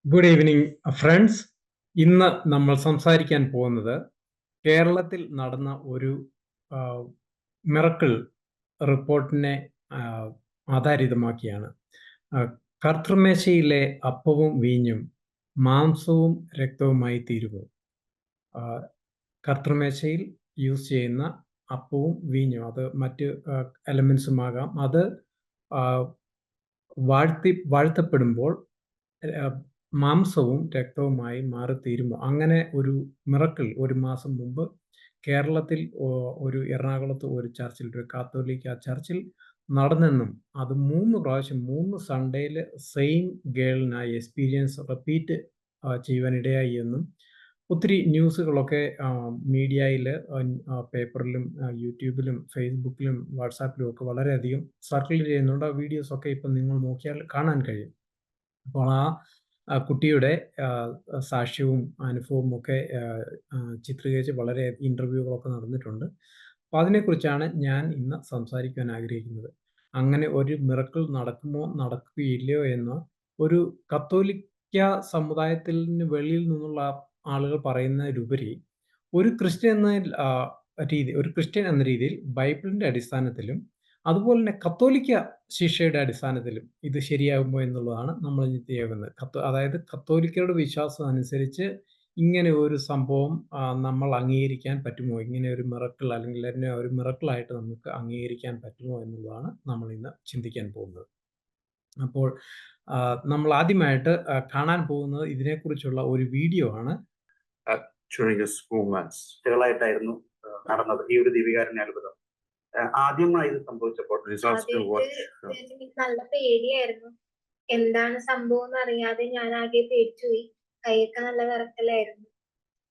Good evening friends. ഇന്ന് നമ്മൾ സംസാരിക്കാൻ പോകുന്നത് കേരളത്തിൽ നടന്ന ഒരു മിറക്കിൾ റിപ്പോർട്ടിനെ ആ, ആധാരിതമാക്കിയാണ്. ആ, കർത്തൃമേശയിലെ അപ്പവും വീഞ്ഞും മാംസവും രക്തവുമായി തീരുമോ? ആ, കർത്തൃമേശയിൽ യൂസ് ചെയ്യുന്ന അപ്പവും വീഞ്ഞും, അത് മറ്റ് എലമെന്റ്സും ആകാം, അത് ആ, വാഴ്ത്തപ്പെടുമ്പോൾ മാംസവും രക്തവുമായി മാറിത്തീരുമോ? അങ്ങനെ ഒരു മിറക്കിൾ ഒരു മാസം മുമ്പ് കേരളത്തിൽ ഒരു എറണാകുളത്ത് ഒരു ചർച്ചിൽ, ഒരു കാത്തോലിക്ക ചർച്ചിൽ നടന്നെന്നും അത് 3 പ്രാവശ്യം 3 സൺഡേയിൽ സെയിം ഗേളിനായി എക്സ്പീരിയൻസ് റിപ്പീറ്റ് ചെയ്യുവാനിടയായി എന്നും ഒത്തിരി ന്യൂസുകളൊക്കെ മീഡിയയിൽ, പേപ്പറിലും, യൂട്യൂബിലും ഫേസ്ബുക്കിലും വാട്സാപ്പിലും ഒക്കെ വളരെയധികം സർക്കിൾ ചെയ്യുന്നുണ്ട്. ആ വീഡിയോസൊക്കെ ഇപ്പം നിങ്ങൾ നോക്കിയാൽ കാണാൻ കഴിയും. അപ്പോൾ ആ കുട്ടിയുടെ സാക്ഷ്യവും അനുഭവവും ഒക്കെ ചിത്രീകരിച്ച് വളരെ ഇന്റർവ്യൂകളൊക്കെ നടന്നിട്ടുണ്ട്. അപ്പോൾ അതിനെക്കുറിച്ചാണ് ഞാൻ ഇന്ന് സംസാരിക്കാൻ ആഗ്രഹിക്കുന്നത്. അങ്ങനെ ഒരു മിറക്കിൾ നടക്കുമോ നടക്കുകയില്ലയോ എന്ന് ഒരു കത്തോലിക്ക സമുദായത്തിന് വെളിയിൽ നിന്നുള്ള ആളുകൾ പറയുന്നതിലുപരി ഒരു ക്രിസ്ത്യൻ ഒരു ക്രിസ്ത്യൻ എന്ന രീതിയിൽ ബൈബിളിന്റെ അടിസ്ഥാനത്തിലും അതുപോലെ തന്നെ കത്തോലിക്ക ശിക്ഷയുടെ അടിസ്ഥാനത്തിലും ഇത് ശരിയാകുമോ എന്നുള്ളതാണ് നമ്മൾ ഇനി ചെയ്യുന്നത്. അതായത് കത്തോലിക്കരുടെ വിശ്വാസം അനുസരിച്ച് ഇങ്ങനെ ഒരു സംഭവം നമ്മൾ അംഗീകരിക്കാൻ പറ്റുമോ? ഇങ്ങനെ ഒരു മിറക്കിൾ, അല്ലെങ്കിൽ അതിനെ ഒരു മിറക്കിളായിട്ട് നമുക്ക് അംഗീകരിക്കാൻ പറ്റുമോ എന്നുള്ളതാണ് നമ്മൾ ഇന്ന് ചിന്തിക്കാൻ പോകുന്നത്. അപ്പോൾ നമ്മൾ ആദ്യമായിട്ട് കാണാൻ പോകുന്നത് ഇതിനെക്കുറിച്ചുള്ള ഒരു വീഡിയോ ആണ്. ായിരുന്നു നടന്നത് ഈ ഒരു ദീപികാരന്റെ അത്ഭുതം. ആദ്യമായി ഇത് സംഭവിച്ചപ്പോൾ എനിക്ക് നല്ല പേടിയായിരുന്നു. എന്താണ് സംഭവം എന്ന് അറിയാതെ ഞാൻ ആകെ പേടിച്ചുപോയി. കൈയൊക്കെ നല്ല വിറക്കലായിരുന്നു.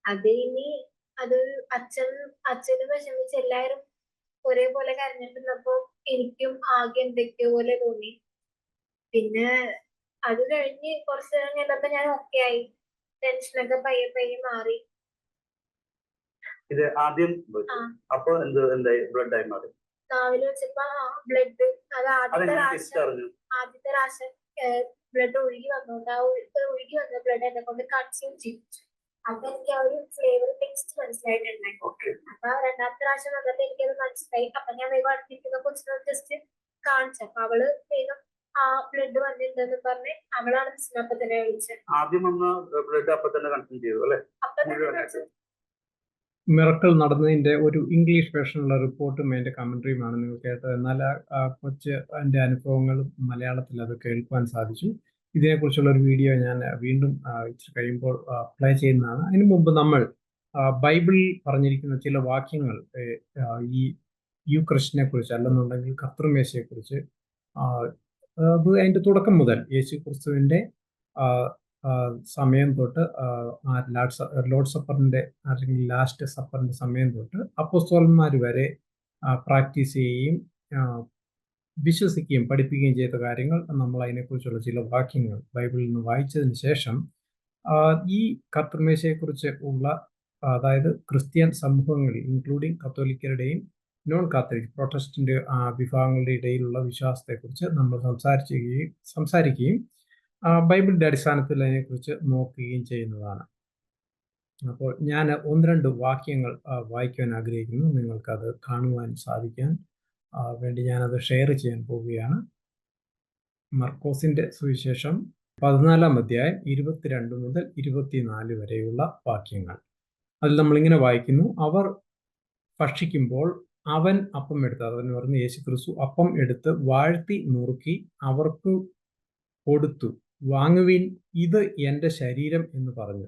അത് ഇനി അതൊരു അച്ഛനും വിഷമിച്ച് എല്ലാവരും ഒരേപോലെ കരഞ്ഞിട്ടുണ്ടപ്പോ എനിക്കും ആകെ എന്തൊക്കെയോ പോലെ തോന്നി. പിന്നെ അത് കഴിഞ്ഞ് കുറച്ചു നേരം കഴിഞ്ഞപ്പോ ഞാൻ ഓക്കെ ആയി. ടെൻഷനൊക്കെ പയ്യെ പയ്യെ മാറി. ഇത് ആദ്യം അപ്പൊ എന്തായി? ബ്ലഡ് ആയി മാറി. നാവില് വെച്ചപ്പോ ബ്ലഡ്, അത് ആദ്യത്തെ പ്രാവശ്യം ബ്ലഡ് ഒഴുകി വന്നോണ്ട് ആ ഒഴുകി വന്ന ബ്ലഡ് എന്നെ കൊണ്ട് കൺസ്യൂം ചെയ്യിച്ചു. അപ്പൊ എനിക്ക് ആ ഒരു ഫ്ലേവർ ടേസ്റ്റ് മനസ്സിലായിട്ടുണ്ടായി. അപ്പൊ രണ്ടാമത്തെ പ്രാവശ്യം വന്നിട്ട് എനിക്കത് മനസ്സിലായി. അപ്പൊ ഞാൻ വേഗം അടുത്തിരിക്കുന്ന കൊച്ചിനെ ജസ്റ്റ് കാണിച്ചു. അപ്പൊ അവള് വേഗം ആ ബ്ലഡ് വന്നിട്ടുണ്ടെന്ന് പറഞ്ഞ് അവളാണ് അപ്പൊ തന്നെ വിളിച്ചത്. ആദ്യം വന്ന ബ്ലഡ് അപ്പൊ തന്നെ കൺസ്യൂം ചെയ്തു അല്ലെ? അപ്പൊ തന്നെ മിറക്കിൾ നടന്നതിന്റെ ഒരു ഇംഗ്ലീഷ് വേർഷനുള്ള റിപ്പോർട്ടും അതിന്റെ കമന്ററിയുമാണ് നിങ്ങൾ കേട്ടത്. എന്നാൽ ആ കൊച്ച് അതിന്റെ അനുഭവങ്ങളും മലയാളത്തിൽ അത് കേൾക്കുവാൻ സാധിച്ചു. ഇതിനെക്കുറിച്ചുള്ള ഒരു വീഡിയോ ഞാൻ വീണ്ടും ഇച്ചിരി കഴിയുമ്പോൾ പ്ലേ ചെയ്യുന്നതാണ്. അതിനു മുമ്പ് നമ്മൾ ബൈബിളിൽ പറഞ്ഞിരിക്കുന്ന ചില വാക്യങ്ങൾ, ഈ യൂക്രിസ്റ്റിനെ കുറിച്ച്, അല്ലെന്നുണ്ടെങ്കിൽ കർത്തൃമേശയെ കുറിച്ച്, അത് അതിന്റെ തുടക്കം മുതൽ യേശു ക്രിസ്തുവിന്റെ സമയം തൊട്ട് ലോർഡ് സപ്പറിന്റെ അല്ലെങ്കിൽ ലാസ്റ്റ് സപ്പറിന്റെ സമയം തൊട്ട് അപ്പോസ്തലന്മാർ വരെ പ്രാക്ടീസ് ചെയ്യുകയും വിശ്വസിക്കുകയും പഠിപ്പിക്കുകയും ചെയ്ത കാര്യങ്ങൾ, നമ്മൾ അതിനെക്കുറിച്ചുള്ള ചില വാക്യങ്ങൾ ബൈബിളിൽ നിന്ന് വായിച്ചതിന് ശേഷം ഈ കർത്തൃമേശയെക്കുറിച്ച് ഉള്ള, അതായത് ക്രിസ്ത്യൻ സമൂഹങ്ങളിൽ ഇൻക്ലൂഡിങ് കത്തോലിക്കരുടെയും നോൺ കാത്തലിക് പ്രൊട്ടസ്റ്റന്റ് വിഭാഗങ്ങളുടെ ഇടയിലുള്ള വിശ്വാസത്തെക്കുറിച്ച് നമ്മൾ സംസാരിക്കുകയും ബൈബിളിന്റെ അടിസ്ഥാനത്തിൽ അതിനെക്കുറിച്ച് നോക്കുകയും ചെയ്യുന്നതാണ്. അപ്പോൾ ഞാൻ 1-2 വാക്യങ്ങൾ വായിക്കുവാൻ ആഗ്രഹിക്കുന്നു. നിങ്ങൾക്കത് കാണുവാൻ സാധിക്കാൻ വേണ്ടി ഞാനത് ഷെയർ ചെയ്യാൻ പോവുകയാണ്. മർക്കോസിന്റെ സുവിശേഷം 14-ാം അധ്യായം 22 മുതൽ 24 വരെയുള്ള വാക്യങ്ങൾ. അതിൽ നമ്മളിങ്ങനെ വായിക്കുന്നു: അവർ ഭക്ഷിക്കുമ്പോൾ അവൻ അപ്പം എടുത്ത്, അതെന്ന് പറഞ്ഞ് യേശു ക്രിസ്തു അപ്പം എടുത്ത് വാഴ്ത്തി നുറുക്കി അവർക്ക് കൊടുത്തു, വാങ്ങുവിൻ, ഇത് എന്റെ ശരീരം എന്ന് പറഞ്ഞു.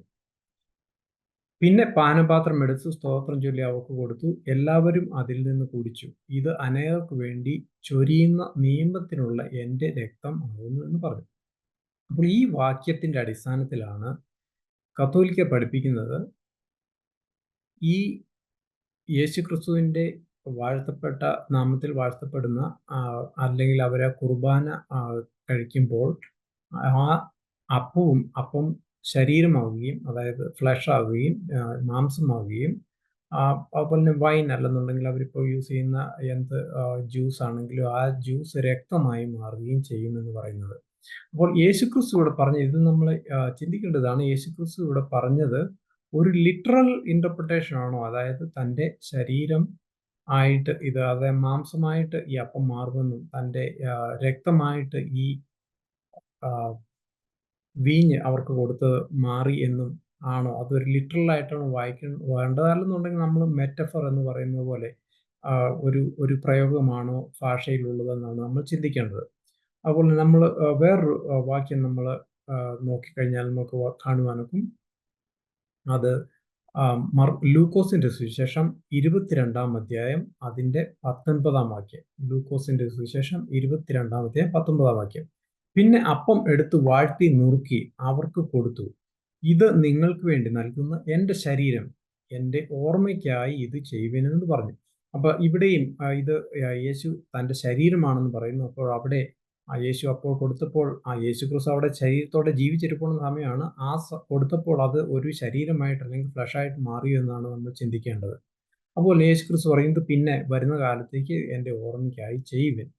പിന്നെ പാനപാത്രം എടുത്ത് സ്തോത്രം ചൊല്ലി അവർക്ക് കൊടുത്തു. എല്ലാവരും അതിൽ നിന്ന് കുടിച്ചു. ഇത് അനേകർക്ക് വേണ്ടി ചൊരിയുന്ന നിയമത്തിനുള്ള എന്റെ രക്തം ആകുന്നു എന്ന് പറഞ്ഞു. അപ്പോൾ ഈ വാക്യത്തിന്റെ അടിസ്ഥാനത്തിലാണ് കത്തോലിക്ക പഠിപ്പിക്കുന്നത് ഈ യേശു ക്രിസ്തുവിന്റെ വാഴ്ത്തപ്പെട്ട നാമത്തിൽ വാഴ്ത്തപ്പെടുന്ന, അല്ലെങ്കിൽ അവരെ കുർബാന കഴിക്കുമ്പോൾ ആ അപ്പം ശരീരമാവുകയും, അതായത് ഫ്ലഷ് ആവുകയും മാംസമാവുകയും, അതുപോലെ തന്നെ വൈൻ അല്ലെന്നുണ്ടെങ്കിൽ അവരിപ്പോൾ യൂസ് ചെയ്യുന്ന എന്ത് ജ്യൂസ് ആണെങ്കിലും ആ ജ്യൂസ് രക്തമായി മാറുകയും ചെയ്യുമെന്ന് പറയുന്നത്. അപ്പോൾ യേശുക്രിസ്തു ഇവിടെ പറഞ്ഞ ഇത് നമ്മൾ ചിന്തിക്കേണ്ടതാണ്. യേശുക്രിസ്തു ഇവിടെ പറഞ്ഞത് ഒരു ലിറ്ററൽ ഇന്റർപ്രിട്ടേഷൻ ആണോ? അതായത് തൻ്റെ ശരീരം ആയിട്ട് ഇത് അതായത് മാംസമായിട്ട് ഈ അപ്പം മാറുമെന്നും തൻ്റെ രക്തമായിട്ട് ഈ വീഞ്ഞ് അവർക്ക് കൊടുത്ത് മാറി എന്നും ആണോ? അതൊരു ലിറ്ററൽ ആയിട്ടാണോ വേണ്ടതല്ലെന്നുണ്ടെങ്കിൽ നമ്മൾ മെറ്റഫർ എന്ന് പറയുന്നത് പോലെ ഒരു പ്രയോഗമാണോ ഭാഷയിലുള്ളതെന്നാണ് നമ്മൾ ചിന്തിക്കേണ്ടത്. അതുപോലെ നമ്മൾ വേറൊരു വാക്യം നമ്മൾ നോക്കിക്കഴിഞ്ഞാൽ നമുക്ക് കാണുവാനൊക്കും. അത് ലൂക്കോസിന്റെ സുവിശേഷം 22-ാം അധ്യായം അതിന്റെ 19-ാം വാക്യം. ലൂക്കോസിന്റെ സുവിശേഷം 22-ാം അധ്യായം 19-ാം വാക്യം. പിന്നെ അപ്പം എടുത്ത് വാഴ്ത്തി നുറുക്കി അവർക്ക് കൊടുത്തു. ഇത് നിങ്ങൾക്ക് വേണ്ടി നൽകുന്ന എൻ്റെ ശരീരം, എൻ്റെ ഓർമ്മയ്ക്കായി ഇത് ചെയ്യുവിനെന്ന് പറഞ്ഞു. അപ്പൊ ഇവിടെയും ഇത് യേശു തൻ്റെ ശരീരമാണെന്ന് പറയുന്നു. അപ്പോൾ അവിടെ യേശു അപ്പോൾ കൊടുത്തപ്പോൾ യേശു ക്രിസ്തു അവിടെ ശരീരത്തോടെ ജീവിച്ചിരിക്കുന്ന സമയമാണ്. കൊടുത്തപ്പോൾ അത് ഒരു ശരീരമായിട്ട് അല്ലെങ്കിൽ ഫ്ലഷായിട്ട് മാറി എന്നാണ് നമ്മൾ ചിന്തിക്കേണ്ടത്. അപ്പോൾ യേശു ക്രിസ്തു പറയുന്നത് പിന്നെ വരുന്ന കാലത്തേക്ക് എൻ്റെ ഓർമ്മയ്ക്കായി ചെയ്യുവിൻ.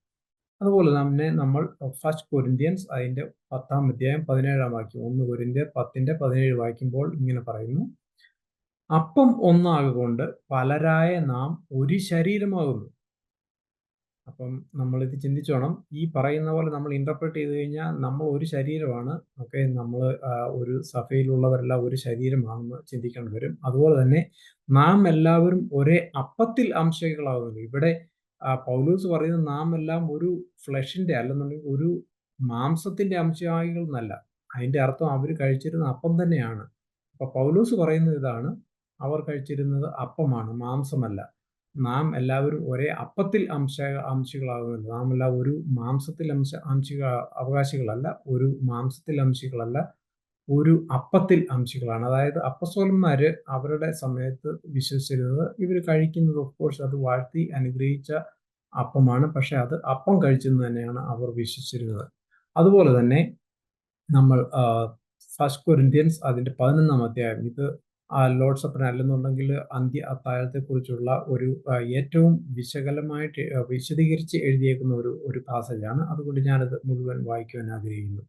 അതുപോലെ തന്നെ നമ്മൾ 1 കൊരിന്ത്യൻസ് അതിന്റെ 10-ാം അധ്യായം 17-ാം വാക്യം, 1 കൊരിന്ത്യർ 10-17 വായിക്കുമ്പോൾ ഇങ്ങനെ പറയുന്നു, അപ്പം ഒന്നാകൊണ്ട് പലരായ നാം ഒരു ശരീരമാകുന്നു. അപ്പം നമ്മളിത് ചിന്തിച്ചോണം. ഈ പറയുന്ന പോലെ നമ്മൾ ഇന്റർപ്രറ്റ് ചെയ്ത് കഴിഞ്ഞാൽ നമ്മൾ ഒരു ശരീരമാണ്. ഓക്കെ, നമ്മൾ ഒരു സഭയിലുള്ളവരെല്ലാം ഒരു ശരീരമാണെന്ന് ചിന്തിക്കേണ്ടി വരും. അതുപോലെ തന്നെ നാം എല്ലാവരും ഒരേ അപ്പത്തിൽ അംശികളാകുന്നു. ഇവിടെ പൗലോസ് പറയുന്നത് നാം എല്ലാം ഒരു ഫ്ലഷിന്റെ അല്ലെന്നുണ്ടെങ്കിൽ ഒരു മാംസത്തിന്റെ അംശായികൾ എന്നല്ല. അതിന്റെ അർത്ഥം അവർ കഴിച്ചിരുന്ന അപ്പം തന്നെയാണ്. അപ്പൊ പൗലോസ് പറയുന്നത് ഇതാണ്, അവർ കഴിച്ചിരുന്നത് അപ്പമാണ്, മാംസമല്ല. നാം എല്ലാവരും ഒരേ അപ്പത്തിൽ അംശികളാകുന്നില്ല. നാം എല്ലാം ഒരു മാംസത്തിൽ അവകാശികളല്ല, ഒരു മാംസത്തിൽ അംശികളല്ല, ഒരു അപ്പത്തിൽ അംശികളാണ്. അതായത് അപ്പസ്തോലന്മാര് അവരുടെ സമയത്ത് വിശ്വസിച്ചിരുന്നത് ഇവർ കഴിക്കുന്നത് ഓഫ്കോഴ്സ് അത് വാഴ്ത്തി അനുഗ്രഹിച്ച അപ്പമാണ്. പക്ഷെ അത് അപ്പം കഴിച്ചെന്ന് തന്നെയാണ് അവർ വിശ്വസിച്ചിരുന്നത്. അതുപോലെ തന്നെ നമ്മൾ 1 കൊരിന്ത്യൻസ് അതിന്റെ 11-ാം അധ്യായം, ഇത് ലോർഡ്സ് സപ്പർ അല്ലെന്നുണ്ടെങ്കിൽ അന്ത്യ അത്താഴത്തെ കുറിച്ചുള്ള ഒരു ഏറ്റവും വിശകലമായിട്ട് വിശദീകരിച്ച് എഴുതിയേക്കുന്ന ഒരു പാസേജാണ്. അതുകൊണ്ട് ഞാനത് മുഴുവൻ വായിക്കുവാൻ ആഗ്രഹിക്കുന്നു.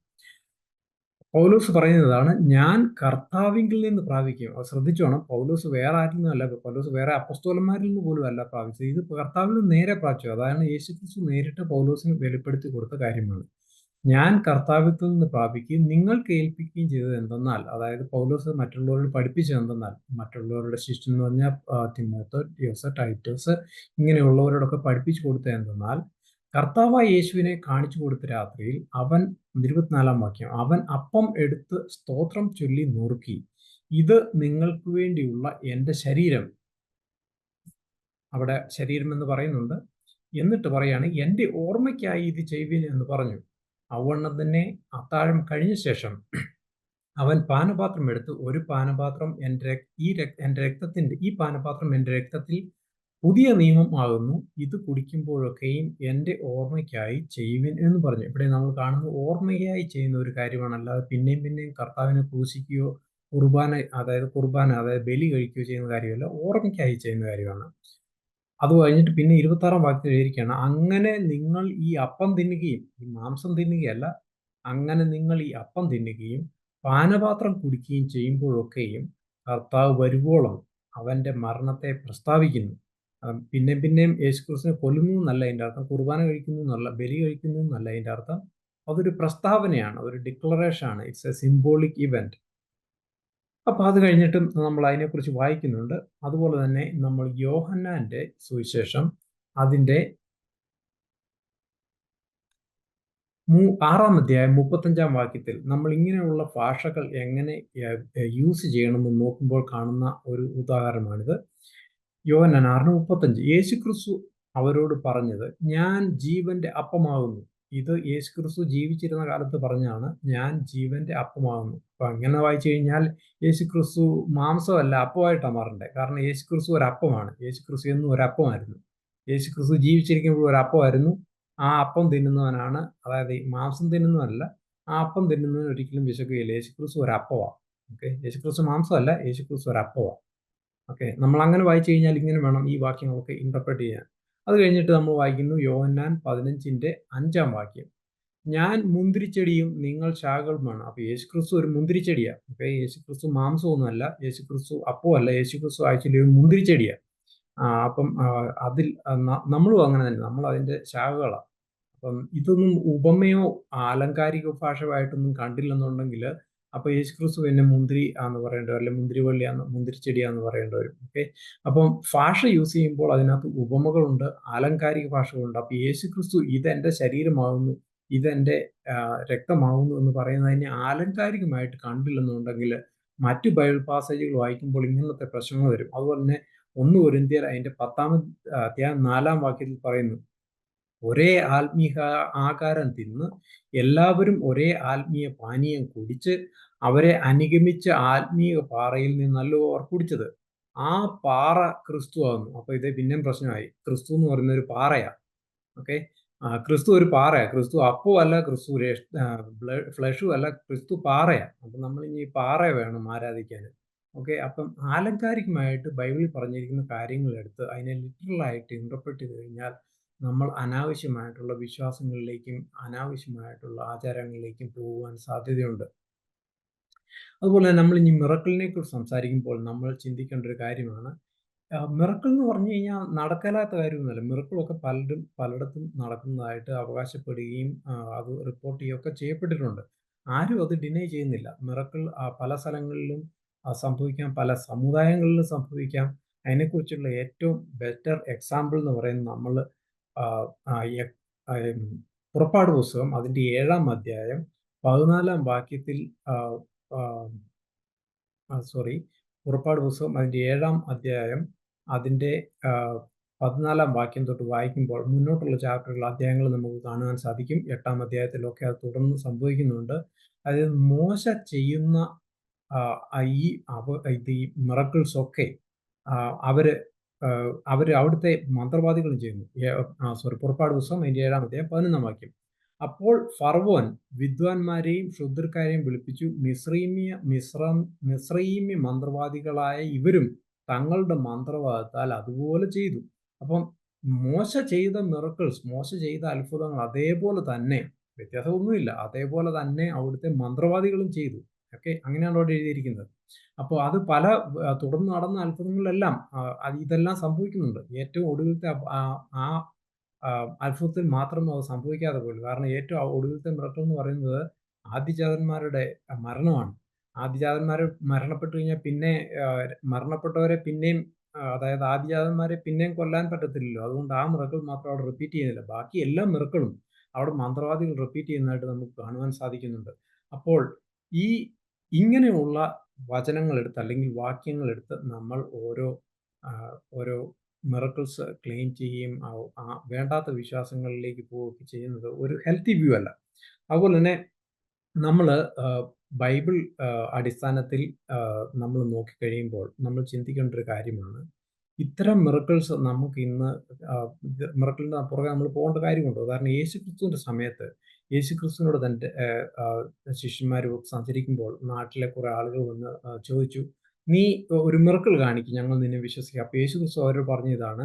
പൗലോസ് പറയുന്നതാണ്, ഞാൻ കർത്താവിങ്കിൽ നിന്ന് പ്രാപിക്കും. ശ്രദ്ധിച്ചോണം, പൗലോസ് വേറെ ആരിൽ നിന്നല്ല, പൗലോസ് വേറെ അപ്പസ്തോലന്മാരിൽ നിന്ന് പോലും അല്ല പ്രാപിച്ചത്. ഇത് കർത്താവിൽ നിന്ന് നേരെ പ്രാപിച്ചു. അതാണ് യേശുക്രിസ്തു നേരിട്ട് പൗലോസിന് വെളിപ്പെടുത്തി കൊടുത്ത കാര്യമാണ്. ഞാൻ കർത്താവിൽ നിന്ന് പ്രാപിക്കുകയും നിങ്ങൾക്ക് ഏൽപ്പിക്കുകയും ചെയ്തത് എന്തെന്നാൽ, അതായത് പൗലോസ് മറ്റുള്ളവരോട് പഠിപ്പിച്ചത് എന്തെന്നാൽ, മറ്റുള്ളവരുടെ ശിഷ്യൻ എന്ന് പറഞ്ഞാൽ തിമോഥെയോസ്, ടൈറ്റസ് ഇങ്ങനെയുള്ളവരോടൊക്കെ പഠിപ്പിച്ചു കൊടുത്തത് എന്തെന്നാൽ, കർത്താവായ യേശുവിനെ കാണിച്ചു കൊടുത്ത രാത്രിയിൽ അവൻ 24-ാം വാക്യം, അവൻ അപ്പം എടുത്ത് സ്തോത്രം ചൊല്ലി നുറുക്കി, ഇത് നിങ്ങൾക്ക് വേണ്ടിയുള്ള എൻ്റെ ശരീരം. അവിടെ ശരീരം എന്ന് പറയുന്നുണ്ട്. എന്നിട്ട് പറയാണ്, എൻ്റെ ഓർമ്മയ്ക്കായി ഇത് ചെയ്യുവിൻ എന്ന് പറഞ്ഞു. അവണ്ണം തന്നെ അത്താഴം കഴിഞ്ഞ ശേഷം അവൻ പാനപാത്രം എടുത്ത്, ഒരു പാനപാത്രം ഈ പാനപാത്രം എൻ്റെ രക്തത്തിൽ പുതിയ നിയമം ആകുന്നു, ഇത് കുടിക്കുമ്പോഴൊക്കെയും എൻ്റെ ഓർമ്മയ്ക്കായി ചെയ്യുവിൻ എന്ന് പറഞ്ഞു. ഇവിടെ നമ്മൾ കാണുന്നത് ഓർമ്മയ്ക്കായി ചെയ്യുന്ന ഒരു കാര്യമാണ്, അല്ലാതെ പിന്നെയും പിന്നെയും കർത്താവിനെ ക്രൂശിക്കുകയോ കുർബാന അതായത് ബലി കഴിക്കുകയോ ചെയ്യുന്ന കാര്യമല്ല, ഓർമ്മയ്ക്കായി ചെയ്യുന്ന കാര്യമാണ്. അത് കഴിഞ്ഞിട്ട് പിന്നെ 26-ാം വാക്യത്തിൽ എഴുതിയിരിക്കുകയാണ്, അങ്ങനെ നിങ്ങൾ ഈ അപ്പം തിന്നുകയും, ഈ മാംസം തിന്നുകയല്ല, അങ്ങനെ നിങ്ങൾ ഈ അപ്പം തിന്നുകയും പാനപാത്രം കുടിക്കുകയും ചെയ്യുമ്പോഴൊക്കെയും കർത്താവ് വരുവോളം അവന്റെ മരണത്തെ പ്രസ്താവിക്കുന്നു. പിന്നെയും യേശുക്രിസ്തുവിനെ കൊല്ലുന്നു എന്നല്ല അതിൻ്റെ അർത്ഥം, കുർബാന കഴിക്കുന്നു എന്നല്ല, ബലി കഴിക്കുന്നു എന്നല്ല അതിൻ്റെ അർത്ഥം. അതൊരു പ്രസ്താവനയാണ്, ഒരു ഡിക്ലറേഷൻ ആണ്. It's A symbolic event. അപ്പൊ അത് കഴിഞ്ഞിട്ടും നമ്മൾ അതിനെക്കുറിച്ച് വായിക്കുന്നുണ്ട്. അതുപോലെ തന്നെ നമ്മൾ യോഹന്നാന്റെ സുവിശേഷം അതിന്റെ 6-ാം അധ്യായം 35-ാം വാക്യത്തിൽ നമ്മൾ ഇങ്ങനെയുള്ള ഭാഷകൾ എങ്ങനെ യൂസ് ചെയ്യണമെന്ന് നോക്കുമ്പോൾ കാണുന്ന ഒരു ഉദാഹരണമാണിത്. യോഹന്നാൻ 6:35, യേശുക്രിസ്തു അവരോട് പറഞ്ഞത്, ഞാൻ ജീവന്റെ അപ്പമാകുന്നു. ഇത് യേശുക്രിസ്തു ജീവിച്ചിരുന്ന കാലത്ത് പറഞ്ഞാണ്, ഞാൻ ജീവന്റെ അപ്പമാകുന്നു. അപ്പൊ അങ്ങനെ വായിച്ചു കഴിഞ്ഞാൽ യേശുക്രിസ്തു മാംസമല്ല അപ്പമായിട്ടാണ് മാറണ്ടേ. കാരണം യേശുക്രിസ്തു ഒരു അപ്പമാണ്. യേശുക്രിസ്തു എന്നും ഒരു അപ്പമായിരുന്നു. യേശുക്രിസ്തു ജീവിച്ചിരിക്കുമ്പോൾ ഒരു അപ്പമായിരുന്നു. ആ അപ്പം തിന്നുന്നവനാണ്, അതായത് മാംസം തിന്നുന്നതല്ല, ആ അപ്പം തിന്നുന്നവൻ ഒരിക്കലും വിശക്കുകയില്ല. യേശുക്രിസ്തു ഒരു അപ്പമാണ്. ഓക്കെ, യേശുക്രിസ്തു മാംസമല്ല, യേശുക്രിസ്തു ഒരു അപ്പമാണ്. ഓക്കെ, നമ്മൾ അങ്ങനെ വായിച്ചു കഴിഞ്ഞാൽ ഇങ്ങനെ വേണം ഈ വാക്യങ്ങളൊക്കെ ഇന്റർപ്രറ്റ് ചെയ്യാൻ. അത് കഴിഞ്ഞിട്ട് നമ്മൾ വായിക്കുന്നു യോഹന്നാൻ 15-ന്റെ 5-ാം വാക്യം, ഞാൻ മുന്തിരിച്ചെടിയും നിങ്ങൾ ശാഖകളുമാണ്. അപ്പൊ യേശുക്രിസ്തു ഒരു മുന്തിരിച്ചെടിയാ. ഓക്കെ, യേശുക്രിസ്തു മാംസമൊന്നുമല്ല, യേശുക്രിസ്തു അപ്പമല്ല, യേശുക്രിസ്തു ആക്ച്വലി ഒരു മുന്തിരിച്ചെടിയാ. അപ്പം അതിൽ നമ്മളും അങ്ങനെ തന്നെ, നമ്മൾ അതിന്റെ ശാഖകളാ. അപ്പം ഇതൊന്നും ഉപമയോ ആലങ്കാരിക ഭാഷമായിട്ടൊന്നും കണ്ടില്ലെന്നുണ്ടെങ്കിൽ അപ്പൊ യേശുക്രിസ്തു പിന്നെ മുന്തിരി ആന്ന് പറയേണ്ടി വരും, അല്ലെങ്കിൽ മുന്തിരിവള്ളിയാന്ന്, മുന്തിരിച്ചെടിയാന്ന് പറയേണ്ടി വരും. ഓക്കെ, അപ്പം ഭാഷ യൂസ് ചെയ്യുമ്പോൾ അതിനകത്ത് ഉപമകളുണ്ട്, ആലങ്കാരിക ഭാഷകളുണ്ട്. അപ്പൊ യേശുക്രിസ്തു ഇതെന്റെ ശരീരമാകുന്നു, ഇതെന്റെ രക്തമാകുന്നു എന്ന് പറയുന്നതിനെ ആലങ്കാരികമായിട്ട് കണ്ടില്ലെന്നുണ്ടെങ്കിൽ മറ്റു ബൈബിൾ പാസേജുകൾ വായിക്കുമ്പോൾ ഇങ്ങനത്തെ പ്രശ്നങ്ങൾ വരും. അതുപോലെ തന്നെ 1 കൊരിന്ത്യർ അതിന്റെ 10-ാം അധ്യായം 4-ാം വാക്യത്തിൽ പറയുന്നു, ഒരേ ആത്മീയ ആഹാരം തിന്ന് എല്ലാവരും ഒരേ ആത്മീയ പാനീയം കുടിച്ച് അവരെ അനുഗമിച്ച ആത്മീയ പാറയിൽ നിന്നല്ലോ അവർ കുടിച്ചത്. ആ പാറ ക്രിസ്തു ആകുന്നു. അപ്പൊ ഇത് പിന്നെയും പ്രശ്നമായി. ക്രിസ്തു എന്ന് പറയുന്ന ഒരു പാറയാ. ഓക്കെ, ക്രിസ്തു ഒരു പാറയാ. ക്രിസ്തു അപ്പവും അല്ല, ക്രിസ്തു ഫ്ലഷും അല്ല, ക്രിസ്തു പാറയാ. അപ്പൊ നമ്മൾ ഇനി പാറയെ വേണം ആരാധിക്കാൻ. ഓക്കെ, അപ്പം ആലങ്കാരികമായിട്ട് ബൈബിളിൽ പറഞ്ഞിരിക്കുന്ന കാര്യങ്ങൾ എടുത്ത് അതിനെ ലിറ്ററലായിട്ട് ഇന്റർപ്രറ്റ് ചെയ്ത് കഴിഞ്ഞാൽ നമ്മൾ അനാവശ്യമായിട്ടുള്ള വിശ്വാസങ്ങളിലേക്കും അനാവശ്യമായിട്ടുള്ള ആചാരങ്ങളിലേക്കും പോകുവാൻ സാധ്യതയുണ്ട്. അതുപോലെ തന്നെ നമ്മൾ ഇനി മിറക്കിളിനെ കുറിച്ച് സംസാരിക്കുമ്പോൾ നമ്മൾ ചിന്തിക്കേണ്ട ഒരു കാര്യമാണ്, മിറക്കിൾ എന്ന് പറഞ്ഞു കഴിഞ്ഞാൽ നടക്കലാത്ത കാര്യമൊന്നുമല്ല. മിറക്കിളൊക്കെ പലയിടത്തും നടക്കുന്നതായിട്ട് അവകാശപ്പെടുകയും അത് റിപ്പോർട്ട് ചെയ്യുകയൊക്കെ ചെയ്യപ്പെട്ടിട്ടുണ്ട്. ആരും അത് ഡിനൈ ചെയ്യുന്നില്ല. മിറക്കിൾ പല സ്ഥലങ്ങളിലും സംഭവിക്കാം, പല സമുദായങ്ങളിലും സംഭവിക്കാം. അതിനെക്കുറിച്ചുള്ള ഏറ്റവും ബെറ്റർ എക്സാമ്പിൾ എന്ന് പറയുന്നത് നമ്മൾ പുറപ്പാട് പുസ്തകം അതിൻ്റെ 7-ാം അധ്യായം 14-ാം വാക്യത്തിൽ സോറി, പുറപ്പാട് പുസ്തകം അതിൻ്റെ 7-ാം അധ്യായം അതിൻ്റെ 14-ാം വാക്യം തൊട്ട് വായിക്കുമ്പോൾ മുന്നോട്ടുള്ള ചാപ്റ്ററുകൾ, അധ്യായങ്ങൾ നമുക്ക് കാണുവാൻ സാധിക്കും. 8-ാം അധ്യായത്തിലൊക്കെ അത് തുടർന്ന് സംഭവിക്കുന്നുണ്ട്. അതായത് മോശ ചെയ്യുന്ന ഈ മിറക്കിൾസ് ഒക്കെ അവര് അവിടുത്തെ മന്ത്രവാദികളും ചെയ്യുന്നു. പുറപ്പാട് പുസ്തകം അതിൻ്റെ 7-ാം അധ്യായം 11-ാം വാക്യം. അപ്പോൾ ഫറവോൻ വിദ്വാൻമാരെയും ക്ഷുദ്രക്കാരെയും വിളിപ്പിച്ചു, മിസ്രയീമ്യ മന്ത്രവാദികളായ ഇവരും തങ്ങളുടെ മന്ത്രവാദത്താൽ അതുപോലെ ചെയ്തു. അപ്പം മോശ ചെയ്ത മിറക്കിൾസ്, മോശ ചെയ്ത അത്ഭുതങ്ങൾ അതേപോലെ തന്നെ, വ്യത്യാസമൊന്നുമില്ല, അതേപോലെ തന്നെ അവിടുത്തെ മന്ത്രവാദികളും ചെയ്തു. ഓക്കെ, അങ്ങനെയാണ് അവിടെ എഴുതിയിരിക്കുന്നത്. അപ്പോൾ അത് തുടർന്ന് നടന്ന അത്ഭുതങ്ങളിലെല്ലാം ഇതെല്ലാം സംഭവിക്കുന്നുണ്ട്. ഏറ്റവും ഒടുവിലത്തെ ആ അത്ഭുതത്തിൽ മാത്രം അത് സംഭവിക്കാതെ പോലും. കാരണം ഏറ്റവും ഒടുവിലത്തെ മിറക്കിൾ എന്ന് പറയുന്നത് ആദ്യജാതന്മാരുടെ മരണമാണ്. ആദ്യജാതന്മാർ മരണപ്പെട്ടു കഴിഞ്ഞാൽ പിന്നെ മരണപ്പെട്ടവരെ പിന്നെയും, അതായത് ആദ്യജാതന്മാരെ പിന്നെയും കൊല്ലാൻ പറ്റത്തില്ലല്ലോ. അതുകൊണ്ട് ആ മിറക്കിൾ മാത്രം അവിടെ റിപ്പീറ്റ് ചെയ്യുന്നില്ല. ബാക്കി എല്ലാ മിറക്കിളും അവിടെ മന്ത്രവാദികൾ റിപ്പീറ്റ് ചെയ്യുന്നതായിട്ട് നമുക്ക് കാണുവാൻ സാധിക്കുന്നുണ്ട്. അപ്പോൾ ഇങ്ങനെയുള്ള വചനങ്ങളെടുത്ത് അല്ലെങ്കിൽ വാക്യങ്ങളെടുത്ത് നമ്മൾ ഓരോ മിറക്കിൾസ് ക്ലെയിം ചെയ്യുകയും വേണ്ടാത്ത വിശ്വാസങ്ങളിലേക്ക് പോവുകയൊക്കെ ചെയ്യുന്നത് ഒരു ഹെൽത്തി വ്യൂ അല്ല. അതുപോലെ തന്നെ നമ്മൾ ബൈബിൾ അടിസ്ഥാനത്തിൽ നമ്മൾ നോക്കിക്കഴിയുമ്പോൾ നമ്മൾ ചിന്തിക്കേണ്ട ഒരു കാര്യമാണ്, ഇത്തരം മിറക്കിൾസ് നമുക്ക് ഇന്ന് മിറക്കിളിൻ്റെ പുറകെ നമ്മൾ പോകേണ്ട കാര്യമുണ്ടോ? കാരണം യേശുക്രിസ്തുവിൻ്റെ സമയത്ത് യേശുക്രിസ്തുവിനോട് തൻ്റെ ശിഷ്യന്മാർ സഞ്ചരിക്കുമ്പോൾ നാട്ടിലെ കുറെ ആളുകൾ വന്ന് ചോദിച്ചു, നീ ഒരു മിറക്കിൾ കാണിക്കും, ഞങ്ങൾ നിന്നെ വിശ്വസിക്കാം. അപ്പോൾ യേശുക്രിസ്തു അവരോട് പറഞ്ഞതാണ്,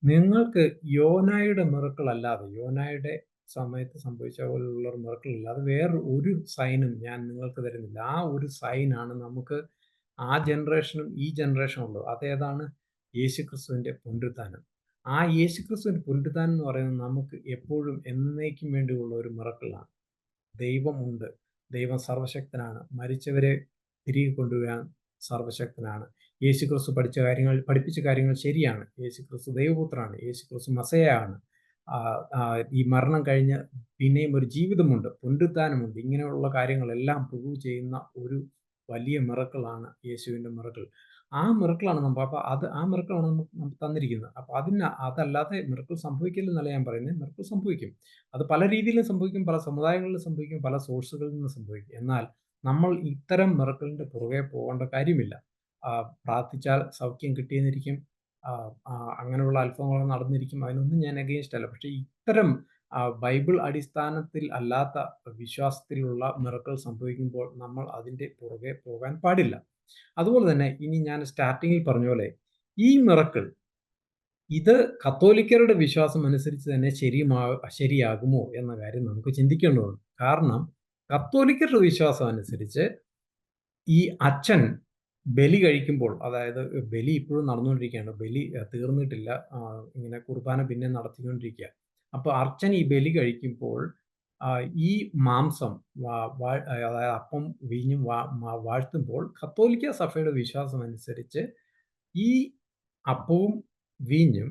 നിങ്ങൾക്ക് യോനായുടെ മിറക്കിൾ അല്ലാതെ, യോനായുടെ സമയത്ത് സംഭവിച്ച പോലുള്ള ഒരു മിറക്കിൾ അല്ലാതെ വേറെ ഒരു സൈനും ഞാൻ നിങ്ങൾക്ക് തരുന്നില്ല. ആ ഒരു സൈനാണ് നമുക്ക് ആ ജനറേഷനും ഈ ജനറേഷനും ഉള്ളത്. അതേതാണ്? യേശുക്രിസ്തുവിൻ്റെ പുനരുത്ഥാനം. ആ യേശുക്രിസ്തുവിൻ്റെ പുനരുത്ഥാനം എന്ന് പറയുന്നത് നമുക്ക് എപ്പോഴും എന്നേക്കും വേണ്ടിയുള്ള ഒരു മിറക്കിളാണ്. ദൈവമുണ്ട്, ദൈവം സർവശക്തനാണ്, മരിച്ചവരെ തിരികെ കൊണ്ടുവരാൻ സർവശക്തനാണ്. യേശുക്രിസ്തു പഠിപ്പിച്ച കാര്യങ്ങൾ ശരിയാണ്. യേശുക്രിസ്തു ദൈവപുത്രനാണ്, യേശുക്രിസ്തു മസയാണ്. ഈ മരണം കഴിഞ്ഞ് പിന്നെയും ഒരു ജീവിതമുണ്ട്, പുനരുത്ഥാനമുണ്ട്. ഇങ്ങനെയുള്ള കാര്യങ്ങളെല്ലാം പ്രൂവ് ചെയ്യുന്ന ഒരു വലിയ മിറക്കിളാണ് യേശുവിൻ്റെ മിറക്കിൾ. ആ മിറക്കിളാണ് ആ മിറക്കിളാണ് നമുക്ക് തന്നിരിക്കുന്നത്. അപ്പൊ അതല്ലാതെ മിറക്കിൾ സംഭവിക്കില്ലെന്നല്ല ഞാൻ പറയുന്നത്. മിറക്കിൾ സംഭവിക്കും. അത് പല രീതിയിലും സംഭവിക്കും, പല സമുദായങ്ങളിലും സംഭവിക്കും, പല സോഴ്സുകളിൽ നിന്ന് സംഭവിക്കും. എന്നാൽ നമ്മൾ ഇത്തരം മിറക്കിളിന്റെ പുറകെ പോകേണ്ട കാര്യമില്ല. പ്രാർത്ഥിച്ചാൽ സൗഖ്യം കിട്ടിയെന്നിരിക്കും, അങ്ങനെയുള്ള അത്ഭുതങ്ങൾ നടന്നിരിക്കും. അതിനൊന്നും ഞാൻ അഗെയിൻസ്റ്റ് അല്ല. പക്ഷെ ഇത്തരം ബൈബിൾ അടിസ്ഥാനത്തിൽ അല്ലാത്ത വിശ്വാസത്തിലുള്ള മിറക്കിൾ സംഭവിക്കുമ്പോൾ നമ്മൾ അതിൻ്റെ പുറകെ പോകാൻ പാടില്ല. അതുപോലെ തന്നെ ഇനി ഞാൻ സ്റ്റാർട്ടിങ്ങിൽ പറഞ്ഞ പോലെ ഈ മിറക്കിൾ ഇത് കത്തോലിക്കരുടെ വിശ്വാസം അനുസരിച്ച് തന്നെ ശരിയാകുമോ എന്ന കാര്യം നമുക്ക് ചിന്തിക്കേണ്ടതുണ്ട്. കാരണം കത്തോലിക്കരുടെ വിശ്വാസം അനുസരിച്ച് ഈ അച്ഛൻ ബലി കഴിക്കുമ്പോൾ, അതായത് ബലി ഇപ്പോഴും നടന്നുകൊണ്ടിരിക്കുകയാണ്. ബലി തീർന്നിട്ടില്ല. ഇങ്ങനെ കുർബാന പിന്നെ നടത്തിക്കൊണ്ടിരിക്കുക. അപ്പോൾ അർച്ചൻ ഈ ബലി കഴിക്കുമ്പോൾ ഈ മാംസം അതായത് അപ്പം വീഞ്ഞും വാഴ്ത്തുമ്പോൾ കത്തോലിക്ക സഭയുടെ വിശ്വാസം അനുസരിച്ച് ഈ അപ്പവും വീഞ്ഞും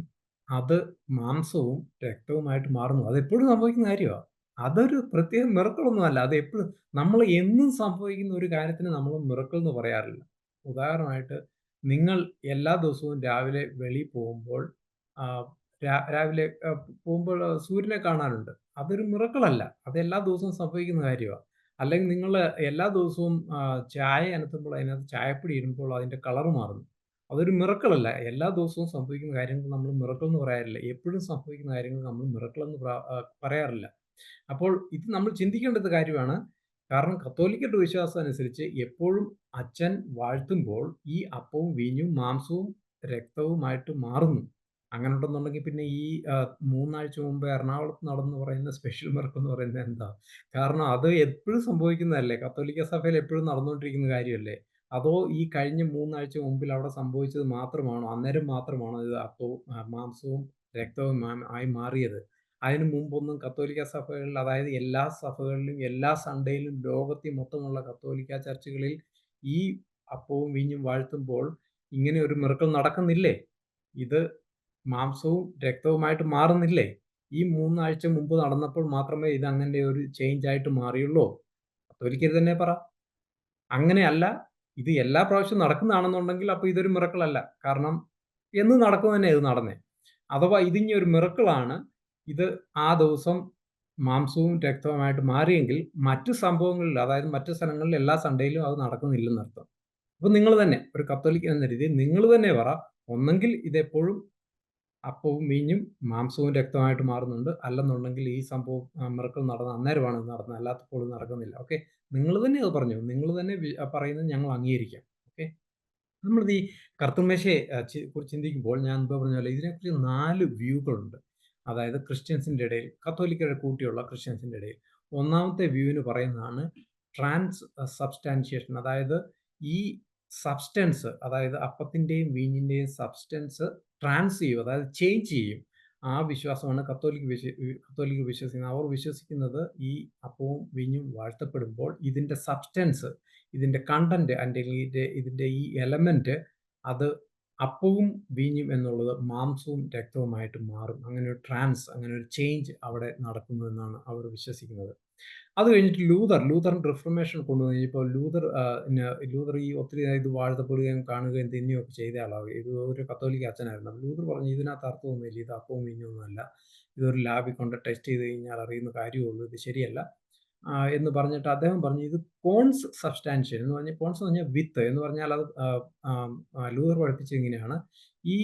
അത് മാംസവും രക്തവുമായിട്ട് മാറുന്നു. അതെപ്പോഴും സംഭവിക്കുന്ന കാര്യമാണ്. അതൊരു പ്രത്യേക മിറക്കിളൊന്നുമല്ല. അത് എപ്പോഴും നമ്മൾ എന്നും സംഭവിക്കുന്ന ഒരു കാര്യത്തിന് നമ്മൾ മിറക്കിൾ എന്ന് പറയാറില്ല. ഉദാഹരണമായിട്ട് നിങ്ങൾ എല്ലാ ദിവസവും രാവിലെ വെളിയിൽ പോകുമ്പോൾ രാവിലെ പോകുമ്പോൾ സൂര്യനെ കാണാറുണ്ട്. അതൊരു മിറക്കിളല്ല. അത് എല്ലാ ദിവസവും സംഭവിക്കുന്ന കാര്യമാണ്. അല്ലെങ്കിൽ നിങ്ങൾ എല്ലാ ദിവസവും ചായ അനത്തുമ്പോൾ അതിനകത്ത് ചായപ്പൊടി ഇടുമ്പോൾ അതിൻ്റെ കളർ മാറുന്നു. അതൊരു മിറക്കിളല്ല. എല്ലാ ദിവസവും സംഭവിക്കുന്ന കാര്യങ്ങൾ നമ്മൾ മിറക്കിൾ എന്ന് പറയാറില്ല. എപ്പോഴും സംഭവിക്കുന്ന കാര്യങ്ങൾ നമ്മൾ മിറക്കിൾ എന്ന് പറയാറില്ല. അപ്പോൾ ഇത് നമ്മൾ ചിന്തിക്കേണ്ടത് കാര്യമാണ്. കാരണം കത്തോലിക്കരുടെ വിശ്വാസം അനുസരിച്ച് എപ്പോഴും അച്ഛൻ വാഴ്ത്തുമ്പോൾ ഈ അപ്പവും വീഞ്ഞും മാംസവും രക്തവുമായിട്ട് മാറുന്നു. അങ്ങനെ ഉണ്ടെന്നുണ്ടെങ്കിൽ പിന്നെ ഈ 3 ആഴ്ച മുമ്പ് എറണാകുളത്ത് നടന്നു പറയുന്ന സ്പെഷ്യൽ മിറക്കിൾ എന്ന് പറയുന്നത് എന്താ? കാരണം അത് എപ്പോഴും സംഭവിക്കുന്നതല്ലേ? കത്തോലിക്ക സഭയിൽ എപ്പോഴും നടന്നുകൊണ്ടിരിക്കുന്ന കാര്യമല്ലേ? അതോ ഈ കഴിഞ്ഞ 3 ആഴ്ച മുമ്പിൽ അവിടെ സംഭവിച്ചത് മാത്രമാണോ? അന്നേരം മാത്രമാണോ ഇത് അപ്പവും മാംസവും രക്തവും ആയി മാറിയത്? അതിനു മുമ്പൊന്നും കത്തോലിക്ക സഭകളിൽ, അതായത് എല്ലാ സഭകളിലും എല്ലാ സൺഡേയിലും ലോകത്തിൽ മൊത്തമുള്ള കത്തോലിക്ക ചർച്ചുകളിൽ ഈ അപ്പവും വീഞ്ഞും വാഴ്ത്തുമ്പോൾ ഇങ്ങനെ ഒരു മിറക്കിൾ നടക്കുന്നില്ലേ? ഇത് മാംസവും രക്തവുമായിട്ട് മാറുന്നില്ലേ? ഈ 3 ആഴ്ച മുമ്പ് നടന്നപ്പോൾ മാത്രമേ ഇത് അങ്ങനെ ഒരു ചേഞ്ച് ആയിട്ട് മാറിയുള്ളൂ? കത്തോലിക്കർ തന്നെ പറ. അങ്ങനെയല്ല. ഇത് എല്ലാ പ്രാവശ്യവും നടക്കുന്നതാണെന്നുണ്ടെങ്കിൽ അപ്പോൾ ഇതൊരു മിറക്കിൾ അല്ല. കാരണം എന്നും നടക്കുന്നത് തന്നെ ഇത് നടന്നേ. അഥവാ ഇതിനി ഒരു മിറക്കിളാണ്, ഇത് ആ ദിവസം മാംസവും രക്തവുമായിട്ട് മാറിയെങ്കിൽ മറ്റു സംഭവങ്ങളിൽ, അതായത് മറ്റു സ്ഥലങ്ങളിൽ എല്ലാ സൺഡേയിലും അത് നടക്കുന്നില്ലെന്നർത്ഥം. അപ്പോൾ നിങ്ങൾ തന്നെ ഒരു കത്തോലിക്കൻ എന്ന രീതിയിൽ നിങ്ങൾ തന്നെ പറ, ഒന്നെങ്കിൽ ഇതെപ്പോഴും അപ്പവും വീഞ്ഞും മാംസവും രക്തമായിട്ട് മാറുന്നുണ്ട്, അല്ലെന്നുണ്ടെങ്കിൽ ഈ സംഭവം മിറക്കിൾ നടന്ന അന്നേരമാണ് ഇത് നടന്നത്, അല്ലാത്തപ്പോൾ ഇത് നടക്കുന്നില്ല. ഓക്കെ, നിങ്ങൾ തന്നെ അത് പറഞ്ഞു, നിങ്ങൾ തന്നെ പറയുന്നത് ഞങ്ങൾ അംഗീകരിക്കാം. ഓക്കെ, നമ്മളിത് ഈ കർത്തൃമേശയെ കുറിച്ച് ചിന്തിക്കുമ്പോൾ ഞാൻ മുമ്പ് പറഞ്ഞ പോലെ ഇതിനെക്കുറിച്ച് 4 വ്യൂകളുണ്ട്. അതായത് ക്രിസ്ത്യൻസിൻ്റെ ഇടയിൽ, കത്തോലിക്കരെ കൂട്ടിയുള്ള ക്രിസ്ത്യൻസിൻ്റെ ഇടയിൽ. ഒന്നാമത്തെ വ്യൂവിന് പറയുന്നതാണ് ട്രാൻസ് സബ്സ്റ്റാൻഷിയേഷൻ. അതായത് ഈ സബ്സ്റ്റൻസ്, അതായത് അപ്പത്തിൻ്റെയും വീഞ്ഞിൻ്റെയും സബ്സ്റ്റൻസ് ട്രാൻസ് ചെയ്യും, അതായത് ചേഞ്ച് ചെയ്യും. ആ വിശ്വാസമാണ് കത്തോലിക്ക് വിശ്വസിക്കുന്നത്. അവർ വിശ്വസിക്കുന്നത് ഈ അപ്പവും വീഞ്ഞും വാഴ്ത്തപ്പെടുമ്പോൾ ഇതിൻ്റെ സബ്സ്റ്റൻസ്, ഇതിൻ്റെ കണ്ടന്റ്, അല്ലെങ്കിൽ ഇതിൻ്റെ ഈ എലമെന്റ്, അത് അപ്പവും വീഞ്ഞും എന്നുള്ളത് മാംസവും രക്തവുമായിട്ട് മാറും. അങ്ങനെ ഒരു അങ്ങനെ ഒരു ചേഞ്ച് അവിടെ നടക്കുന്നു എന്നാണ് അവർ വിശ്വസിക്കുന്നത്. അത് കഴിഞ്ഞിട്ട് ലൂതറിന്റെ റിഫർമേഷൻ കൊണ്ടുവന്നു കഴിഞ്ഞപ്പോൾ ലൂതർ ഈ ഒത്തിരി ഇത് വാഴ്ത്തപ്പെടുകയും കാണുകയും തിന്നുകയും ഒക്കെ ചെയ്ത ആളാണ്. ഇത് ഒരു കത്തോലിക്ക അച്ഛനായിരുന്നു. ലൂതർ പറഞ്ഞു, ഇതിനകത്ത് അർത്ഥമൊന്നുമില്ല, ഇത് അപ്പവും വീഞ്ഞൊന്നുമല്ല, ഇതൊരു ലാബിൽ കൊണ്ട് ടെസ്റ്റ് ചെയ്ത് കഴിഞ്ഞാൽ അറിയുന്ന കാര്യമുള്ളൂ, ഇത് ശരിയല്ല എന്ന് പറഞ്ഞിട്ട് അദ്ദേഹം പറഞ്ഞു, ഇത് കോൺസ് സബ്സ്റ്റാൻഷ്യൽ എന്ന് പറഞ്ഞാൽ, കോൺസ് എന്ന് പറഞ്ഞാൽ വിത്ത് എന്ന് പറഞ്ഞാൽ അത് ലൂതർ പഠിപ്പിച്ചത് ഇങ്ങനെയാണ്: ഈ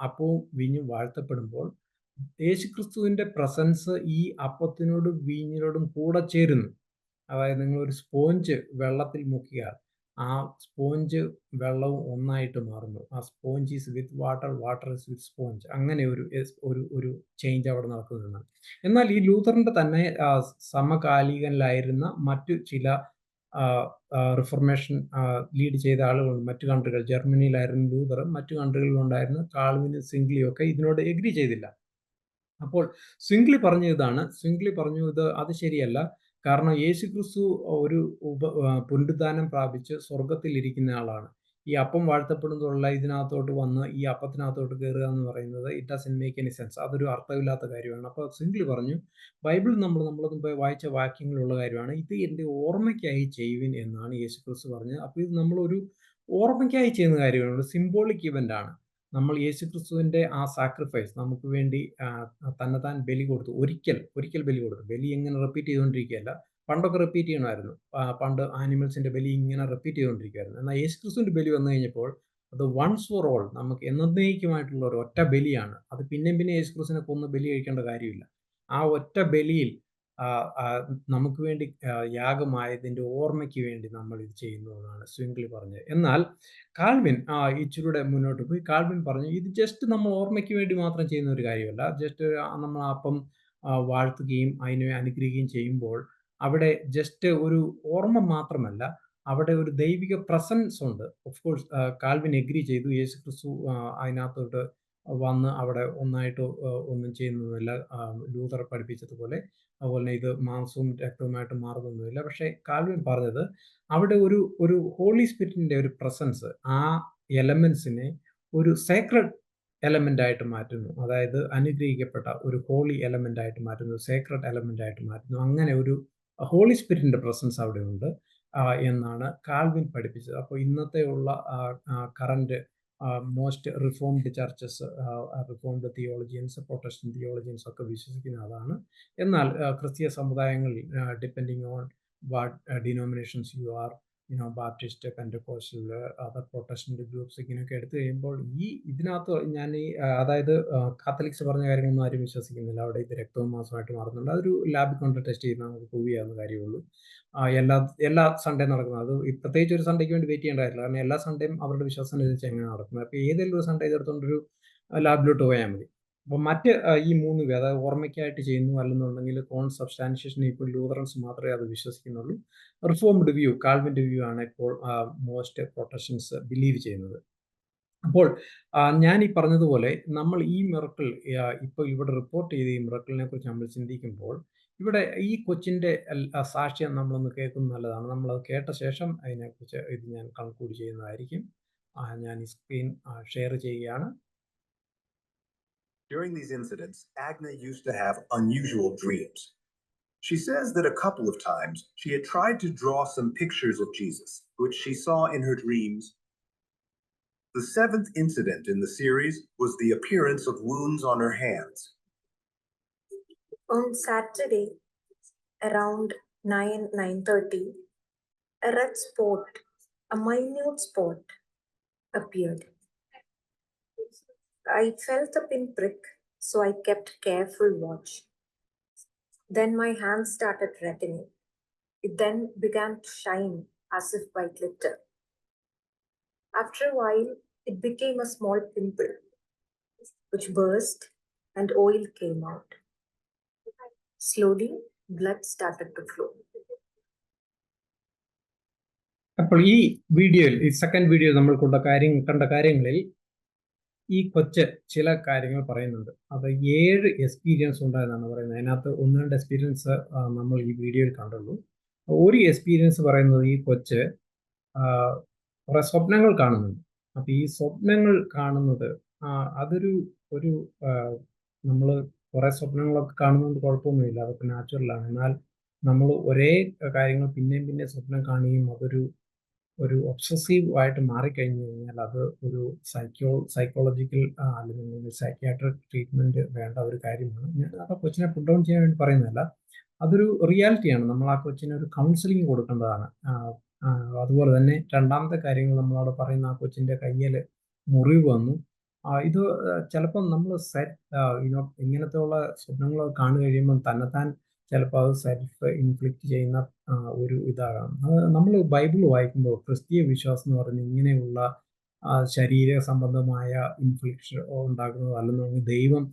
അപ്പവും വീഞ്ഞും വാഴ്ത്തപ്പെടുമ്പോൾ യേശുക്രിസ്തുവിന്റെ പ്രസൻസ് ഈ അപ്പത്തിനോടും വീഞ്ഞിനോടും കൂടെ ചേരുന്നു. അതായത് നിങ്ങളൊരു സ്പോഞ്ച് വെള്ളത്തിൽ മുക്കിയാൽ ആ സ്പോഞ്ച് വെള്ളവും ഒന്നായിട്ട് മാറുന്നു. ആ sponge is with water, water is with sponge. അങ്ങനെ ഒരു ചേഞ്ച് അവിടെ നടക്കുന്നതാണ്. എന്നാൽ ഈ ലൂതറിന്റെ തന്നെ സമകാലികനിലായിരുന്ന മറ്റു ചില റിഫർമേഷൻ ലീഡ് ചെയ്ത ആളുകളുണ്ട്. മറ്റു കൺട്രികൾ, ജർമ്മനിയിലായിരുന്നു ലൂതർ, മറ്റു കൺട്രികളിലുണ്ടായിരുന്ന കാൾവിനും സിംഗ്ലിയും ഒക്കെ ഇതിനോട് എഗ്രി ചെയ്തില്ല. അപ്പോൾ സ്വിംഗ്ലി പറഞ്ഞു ഇത് അത് ശരിയല്ല. കാരണം യേശുക്രിസ്തു ഒരു പുനരുദ്ധാനം പ്രാപിച്ച് സ്വർഗത്തിൽ ഇരിക്കുന്ന ആളാണ്. ഈ അപ്പം വാഴ്ത്തപ്പെടുന്നുള്ള ഇതിനകത്തോട്ട് വന്ന് ഈ അപ്പത്തിനകത്തോട്ട് കയറുക എന്ന് പറയുന്നത് it doesn't make any sense. അതൊരു അർത്ഥമില്ലാത്ത കാര്യമാണ്. അപ്പോൾ സ്വിംഗ്ലി പറഞ്ഞു, ബൈബിൾ നമ്മൾ മുമ്പ് വായിച്ച വാക്യങ്ങളുള്ള കാര്യമാണ്. ഇത് എൻ്റെ ഓർമ്മയ്ക്കായി ചെയ്യുവിൻ എന്നാണ് യേശുക്രിസ്തു പറഞ്ഞത്. അപ്പോൾ ഇത് നമ്മളൊരു ഓർമ്മയ്ക്കായി ചെയ്യുന്ന കാര്യമാണ്, ഒരു സിംബോളിക് ഇവന്റ് ആണ്. നമ്മൾ യേശുക്രിസ്തുവിന്റെ ആ സാക്രിഫൈസ് നമുക്ക് വേണ്ടി തന്നെത്താൻ ബലി കൊടുത്തു, ഒരിക്കൽ ബലി കൊടുത്തു. ബലി ഇങ്ങനെ റിപ്പീറ്റ് ചെയ്തുകൊണ്ടിരിക്കുകയല്ല. പണ്ടൊക്കെ റിപ്പീറ്റ് ചെയ്യണമായിരുന്നു. പണ്ട് ആനിമൽസിന്റെ ബലി ഇങ്ങനെ റിപ്പീറ്റ് ചെയ്തുകൊണ്ടിരിക്കുകയായിരുന്നു. എന്നാൽ യേശുക്രിസ്തുവിന്റെ ബലി വന്നു കഴിഞ്ഞപ്പോൾ അത് വൺസ് ഫോർ ഓൾ, നമുക്ക് എന്നേക്കുമായിട്ടുള്ള ഒരു ഒറ്റ ബലിയാണ്. അത് പിന്നെയും യേശുക്രിസ്തുവിനെ കൊന്ന് ബലി കഴിക്കേണ്ട കാര്യമില്ല. ആ ഒറ്റ ബലിയിൽ നമുക്ക് വേണ്ടി യാഗമായതിൻ്റെ ഓർമ്മയ്ക്ക് വേണ്ടി നമ്മൾ ഇത് ചെയ്യുന്നു എന്നാണ് സ്വിംഗ്ലി പറഞ്ഞത്. എന്നാൽ കാൽവിൻ ഇച്ചിരൂടെ മുന്നോട്ട് പോയി കാൽവിൻ പറഞ്ഞു ഇത് ജസ്റ്റ് നമ്മൾ ഓർമ്മയ്ക്ക് വേണ്ടി മാത്രം ചെയ്യുന്ന ഒരു കാര്യമല്ല. ജസ്റ്റ് നമ്മൾ അപ്പം വാഴ്ത്തുകയും അതിനെ അനുഗ്രഹിക്കുകയും ചെയ്യുമ്പോൾ അവിടെ ജസ്റ്റ് ഒരു ഓർമ്മ മാത്രമല്ല, അവിടെ ഒരു ദൈവിക പ്രസൻസ് ഉണ്ട്. ഓഫ് കോഴ്സ് കാൽവിൻ എഗ്രി ചെയ്തു. യേശു ക്രിസ്തു അതിനകത്തോട്ട് വന്ന് അവിടെ ഒന്നായിട്ട് ഒന്നും ചെയ്യുന്നൊന്നുമില്ല, ലൂതർ പഠിപ്പിച്ചതുപോലെ. അതുപോലെ തന്നെ ഇത് മാംസവും രക്തവുമായിട്ട് മാറുന്നൊന്നുമില്ല. പക്ഷേ കാൽവിൻ പറഞ്ഞത് അവിടെ ഒരു ഹോളി സ്പിരിറ്റിൻ്റെ ഒരു പ്രസൻസ് ആ എലമെൻസിനെ ഒരു സേക്രഡ് എലമെന്റ് ആയിട്ട് മാറ്റുന്നു. അതായത് അനുഗ്രഹിക്കപ്പെട്ട ഒരു ഹോളി എലമെന്റ് ആയിട്ട് മാറ്റുന്നു, സേക്രഡ് എലമെന്റ് ആയിട്ട് മാറ്റുന്നു. അങ്ങനെ ഒരു ഹോളി സ്പിരിറ്റിന്റെ പ്രസൻസ് അവിടെ ഉണ്ട് എന്നാണ് കാൽവിൻ പഠിപ്പിച്ചത്. അപ്പോൾ ഇന്നത്തെ ഉള്ള current most reformed churches, reformed theologians, Protestant theologians ഒക്കെ വിശ്വസിക്കുന്ന അതാണ്. എന്നാൽ ക്രിസ്തീയ സമുദായങ്ങളിൽ depending on what denominations you are, Baptist, Pentecostal, other Protestant groups ഇങ്ങനെയൊക്കെ എടുത്തു കഴിയുമ്പോൾ ഇതിനകത്ത് ഞാൻ അതായത് കാത്തലിക്സ് പറഞ്ഞ കാര്യങ്ങളൊന്നും ആരും വിശ്വസിക്കുന്നില്ല. അവിടെ ഇത് രക്തവും മാസമായിട്ട് മാറുന്നുണ്ട്. അതൊരു ലാബിൽ കൊണ്ട് ടെസ്റ്റ് ചെയ്ത് നമുക്ക് പ്രൂവ് ചെയ്യാവുന്ന കാര്യമുള്ളൂ. എല്ലാ സൺഡേ നടക്കുന്നത് അത് പ്രത്യേകിച്ച് ഒരു സൺഡേക്ക് വേണ്ടി വെയിറ്റ് ചെയ്യേണ്ട കാര്യമില്ല. കാരണം എല്ലാ സൺഡേയും അവരുടെ വിശ്വാസം അനുസരിച്ച് എങ്ങനെ നടക്കുന്നത്. അപ്പോൾ ഏതെങ്കിലും ഒരു സൺഡേ ഇതെടുത്തുകൊണ്ടൊരു ലാബിലോട്ട് പോയാൽ മതി. അപ്പോൾ മറ്റ് ഈ 3 അതായത് ഓർമ്മയ്ക്കായിട്ട് ചെയ്യുന്നു, അല്ലെന്നുണ്ടെങ്കിൽ കോൺസബ്സ്റ്റാൻഷിയേഷൻ, ഇപ്പോൾ ലൂതറൻസ് മാത്രമേ അത് വിശ്വസിക്കുന്നുള്ളൂ. റിഫോംഡ് വ്യൂ, കാൽവിൻ്റെ വ്യൂ ആണ് ഇപ്പോൾ മോസ്റ്റ് പ്രൊട്ടസ്റ്റൻസ് ബിലീവ് ചെയ്യുന്നത്. അപ്പോൾ ഞാൻ ഈ പറഞ്ഞതുപോലെ നമ്മൾ ഈ മിറക്കിൾ ഇപ്പോൾ ഇവിടെ റിപ്പോർട്ട് ചെയ്ത ഈ മിറക്കിളിനെ കുറിച്ച് നമ്മൾ ചിന്തിക്കുമ്പോൾ ഇവിടെ ഈ കൊച്ചിൻ്റെ സാക്ഷ്യം നമ്മളൊന്ന് കേൾക്കുന്നത് നല്ലതാണ്. നമ്മളത് കേട്ട ശേഷം അതിനെക്കുറിച്ച് ഇത് ഞാൻ കൺക്ലൂഡ് ചെയ്യുന്നതായിരിക്കും. ഞാൻ ഈ സ്ക്രീൻ ഷെയർ ചെയ്യുകയാണ്. During these incidents, Agna used to have unusual dreams. She says that a couple of times she had tried to draw some pictures of Jesus, which she saw in her dreams. The 7th incident in the series was the appearance of wounds on her hands. On Saturday, around 9:30, a red spot, a minute spot, appeared. I felt a pinprick, so I kept careful watch. Then my hands started reddening. It then began to shine as if by glitter. After a while, it became a small pimple, which burst and oil came out. Slowly, blood started to flow. അപ്പോൾ ഈ വീഡിയോയിൽ, ഈ second video നമ്മൾ കണ്ട കാര്യങ്ങളിൽ ഈ കൊച്ച് ചില കാര്യങ്ങൾ പറയുന്നുണ്ട്. അത് 7 എക്സ്പീരിയൻസ് ഉണ്ടായെന്നാണ് പറയുന്നത്. അതിനകത്ത് 1-2 എക്സ്പീരിയൻസ് നമ്മൾ ഈ വീഡിയോയിൽ കണ്ടുള്ളൂ. ഒരു എക്സ്പീരിയൻസ് പറയുന്നത് ഈ കൊച്ച് കുറെ സ്വപ്നങ്ങൾ കാണുന്നുണ്ട്. അപ്പം ഈ സ്വപ്നങ്ങൾ കാണുന്നത് അതൊരു നമ്മൾ കുറെ സ്വപ്നങ്ങളൊക്കെ കാണുന്നത് കുഴപ്പമൊന്നുമില്ല, അതൊക്കെ നാച്ചുറലാണ്. എന്നാൽ നമ്മൾ ഒരേ കാര്യങ്ങൾ പിന്നെയും സ്വപ്നം കാണുകയും അതൊരു ഒബ്സസീവ് ആയിട്ട് മാറിക്കഴിഞ്ഞു കഴിഞ്ഞാൽ അത് ഒരു സൈക്കോളജിക്കൽ അല്ലെങ്കിൽ സൈക്യാട്രിക് ട്രീറ്റ്മെന്റ് വേണ്ട ഒരു കാര്യമാണ്. ഞാൻ ആ കൊച്ചിനെ പുട്ട് ഡൗൺ ചെയ്യാൻ വേണ്ടി പറയുന്നതല്ല, അതൊരു റിയാലിറ്റിയാണ്. നമ്മൾ ആ കൊച്ചിന് ഒരു കൗൺസിലിംഗ് കൊടുക്കേണ്ടതാണ്. അതുപോലെ തന്നെ രണ്ടാമത്തെ കാര്യങ്ങൾ നമ്മളവിടെ പറയുന്ന ആ കൊച്ചിൻ്റെ കയ്യിൽ മുറിവ് വന്നു. ഇത് ചിലപ്പം നമ്മൾ ഇങ്ങനത്തെ ഉള്ള സ്വപ്നങ്ങൾ കാണു കഴിയുമ്പം തന്നെത്താൻ ചിലപ്പോൾ അത് സെൽഫ് ഇൻഫ്ലിക്റ്റ് ചെയ്യുന്ന ഒരു ഇതാകാം. നമ്മൾ ബൈബിൾ വായിക്കുമ്പോൾ ക്രിസ്തീയ വിശ്വാസം എന്ന് പറയുന്നത് ഇങ്ങനെയുള്ള ശരീര സംബന്ധമായ ഇൻഫ്ലിക്ഷൻ ഉണ്ടാക്കുന്നത്, അല്ലെന്നുണ്ടെങ്കിൽ ദൈവം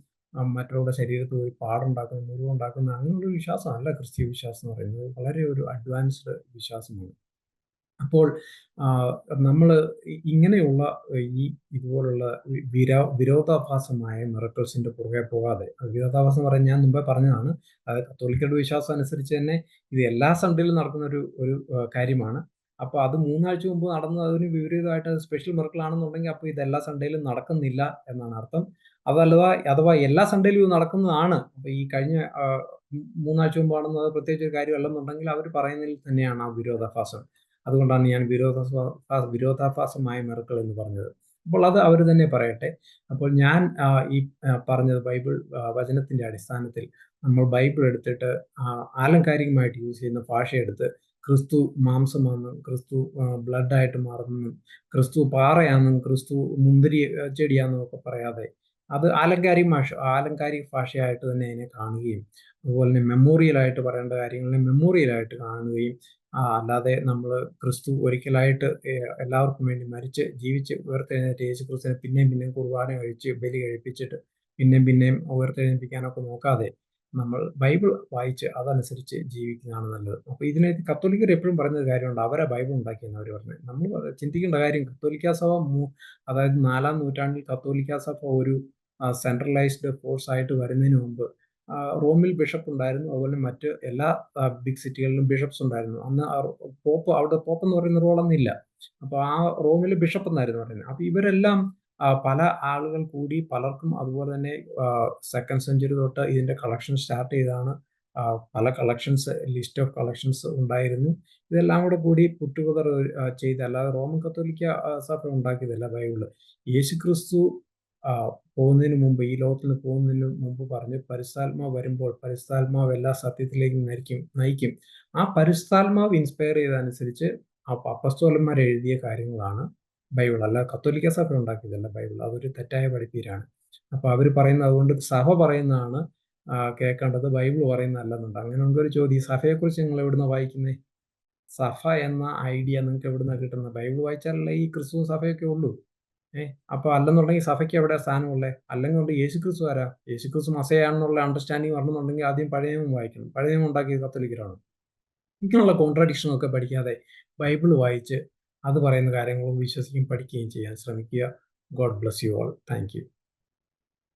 മറ്റുള്ള ശരീരത്തിൽ പോയി പാടുണ്ടാക്കുന്ന, മുറിവുണ്ടാക്കുന്ന അങ്ങനെയുള്ള വിശ്വാസമല്ല ക്രിസ്തീയ വിശ്വാസം എന്ന് പറയുന്നത്. വളരെ ഒരു അഡ്വാൻസ്ഡ് വിശ്വാസമാണ്. അപ്പോൾ നമ്മൾ ഇങ്ങനെയുള്ള ഇതുപോലുള്ള വിരോധാഭാസമായ മിറക്കിൾസിന്റെ പുറകെ പോകാതെ, വിരോധാഭാസം പറയാൻ ഞാൻ മുമ്പേ പറഞ്ഞതാണ്, അത് കത്തോലിക്കരുടെ വിശ്വാസം അനുസരിച്ച് തന്നെ ഇത് എല്ലാ സൺഡേയിലും നടക്കുന്ന ഒരു കാര്യമാണ്. അപ്പോൾ അത് 3 ആഴ്ച മുമ്പ് നടന്നത് അതിന് വിപരീതമായിട്ട് സ്പെഷ്യൽ മിറക്കിൾ ആണെന്നുണ്ടെങ്കിൽ അപ്പോൾ ഇത് എല്ലാ സൺഡേയിലും നടക്കുന്നില്ല എന്നാണ് അർത്ഥം. അഥവാ എല്ലാ സൺഡേയിലും നടക്കുന്നതാണ്, അപ്പോൾ ഈ കഴിഞ്ഞ 3 ആഴ്ച മുമ്പാണെന്നത് പ്രത്യേകിച്ച് ഒരു കാര്യമല്ലെന്നുണ്ടെങ്കിൽ അവർ പറയുന്നതിൽ തന്നെയാണ് ആ വിരോധാഭാസം. അതുകൊണ്ടാണ് ഞാൻ വിരോധാഭാസമായ മിറക്കിൾ എന്ന് പറഞ്ഞത്. അപ്പോൾ അത് അവർ തന്നെ പറയട്ടെ. അപ്പോൾ ഞാൻ ഈ പറഞ്ഞത് ബൈബിൾ വചനത്തിന്റെ അടിസ്ഥാനത്തിൽ നമ്മൾ ബൈബിൾ എടുത്തിട്ട് ആലങ്കാരികമായിട്ട് യൂസ് ചെയ്യുന്ന ഭാഷയെടുത്ത് ക്രിസ്തു മാംസമാണെന്നും ക്രിസ്തു ബ്ലഡായിട്ട് മാറുന്നെന്നും ക്രിസ്തു പാറയാണെന്നും ക്രിസ്തു മുന്തിരി ചെടിയാണെന്നും ഒക്കെ പറയാതെ അത് ആലങ്കാരിക ഭാഷയായിട്ട് തന്നെ അതിനെ കാണുകയും അതുപോലെ തന്നെ മെമ്മോറിയലായിട്ട് പറയേണ്ട കാര്യങ്ങളെ മെമ്മോറിയലായിട്ട് കാണുകയും അല്ലാതെ നമ്മൾ ക്രിസ്തു ഒരിക്കലായിട്ട് എല്ലാവർക്കും വേണ്ടി മരിച്ച് ജീവിച്ച് ഉയർത്തെഴുന്നേറ്റ യേശു ക്രിസ്തുവിനെ പിന്നെയും കുർബാന കഴിച്ച് ബലി കഴിപ്പിച്ചിട്ട് പിന്നെയും ഉയർത്തെഴുന്നേൽപ്പിക്കാനൊക്കെ നോക്കാതെ നമ്മൾ ബൈബിൾ വായിച്ച് അതനുസരിച്ച് ജീവിക്കുന്നതാണ് നല്ലത്. അപ്പോൾ ഇതിനെ കത്തോലിക്കർ എപ്പോഴും പറയുന്നൊരു കാര്യമുണ്ട്, അവരെ ബൈബിൾ ഉണ്ടാക്കിയെന്ന് അവർ പറഞ്ഞത്. നമ്മൾ ചിന്തിക്കേണ്ട കാര്യം കത്തോലിക്ക സഭ അതായത് 4-ാം നൂറ്റാണ്ടിൽ കത്തോലിക്ക സഭ ഒരു സെൻട്രലൈസ്ഡ് ഫോഴ്സ് ആയിട്ട് വരുന്നതിന് മുമ്പ് റോമിൽ ബിഷപ്പ് ഉണ്ടായിരുന്നു. അതുപോലെ മറ്റ് എല്ലാ ബിഗ് സിറ്റികളിലും ബിഷപ്സ് ഉണ്ടായിരുന്നു. അന്ന് അവിടെ പോപ്പ് എന്ന് പറയുന്ന റോളൊന്നും ഇല്ല. അപ്പോൾ ആ റോമിൽ ബിഷപ്പ് എന്നായിരുന്നു പറയുന്നത്. അപ്പോൾ ഇവരെല്ലാം പല ആളുകൾ കൂടി പലർക്കും അതുപോലെ തന്നെ 2nd സെഞ്ചുറി തൊട്ട് ഇതിന്റെ കളക്ഷൻ സ്റ്റാർട്ട് ചെയ്താണ്. പല ലിസ്റ്റ് ഓഫ് കളക്ഷൻസ് ഉണ്ടായിരുന്നു. ഇതെല്ലാം കൂടി പുട്ടുകുതർ ചെയ്ത്, അല്ലാതെ റോമൻ കത്തോലിക്ക സഭ ഉണ്ടാക്കിയതല്ല ബൈബിള്. യേശുക്രിസ്തു പോകുന്നതിന് മുമ്പ്, ഈ ലോകത്തിൽ നിന്ന് പോകുന്നതിന് മുമ്പ് പറഞ്ഞു, പരിശുദ്ധാത്മാവ് വരുമ്പോൾ പരിശുദ്ധാത്മാവ് എല്ലാ സത്യത്തിലേക്കും നയിക്കും. ആ പരിശുദ്ധാത്മാവ് ഇൻസ്പയർ ചെയ്തതനുസരിച്ച് അപ്പസ്തോലന്മാർ എഴുതിയ കാര്യങ്ങളാണ് ബൈബിൾ. അല്ല കത്തോലിക്ക സഭ ഉണ്ടാക്കിയതല്ല ബൈബിൾ. അതൊരു തെറ്റായ പഠിപ്പീരാണ്. അപ്പൊ അവർ പറയുന്നത്, അതുകൊണ്ട് സഭ പറയുന്നതാണ് കേൾക്കേണ്ടത്, ബൈബിൾ പറയുന്നതല്ലെന്നുണ്ട്. അങ്ങനെ ഒരു ചോദ്യം, സഭയെക്കുറിച്ച് നിങ്ങൾ എവിടുന്ന വായിക്കുന്നത്? സഭ എന്ന ഐഡിയ നിങ്ങൾക്ക് എവിടുന്ന കിട്ടുന്നത്? ബൈബിൾ വായിച്ചാലല്ലേ ഈ ക്രിസ്തു സഭയൊക്കെ ഉള്ളൂ. അപ്പൊ അല്ലെന്നുണ്ടെങ്കിൽ സഭയ്ക്ക് എവിടെ സ്ഥാനമുള്ളേ? അല്ലെങ്കിൽ യേശുക്രിസ്തു ആരാ? യേശുക്രിസ്തു മസയാണെന്നുള്ള അണ്ടർസ്റ്റാൻഡിങ് വരണമെന്നുണ്ടെങ്കിൽ ആദ്യം പഴയ നിയമം വായിക്കണം. പഴയ നിയമം ഉണ്ടാക്കിയത് കത്തോലിക്കരാണ്. ഇങ്ങനെയുള്ള കോൺട്രാഡിക്ഷൻ ഒക്കെ പഠിക്കാതെ ബൈബിൾ വായിച്ച് അത് പറയുന്ന കാര്യങ്ങളും വിശ്വസിക്കുകയും പഠിക്കുകയും ചെയ്യാൻ ശ്രമിക്കുക. God bless you all. Thank you.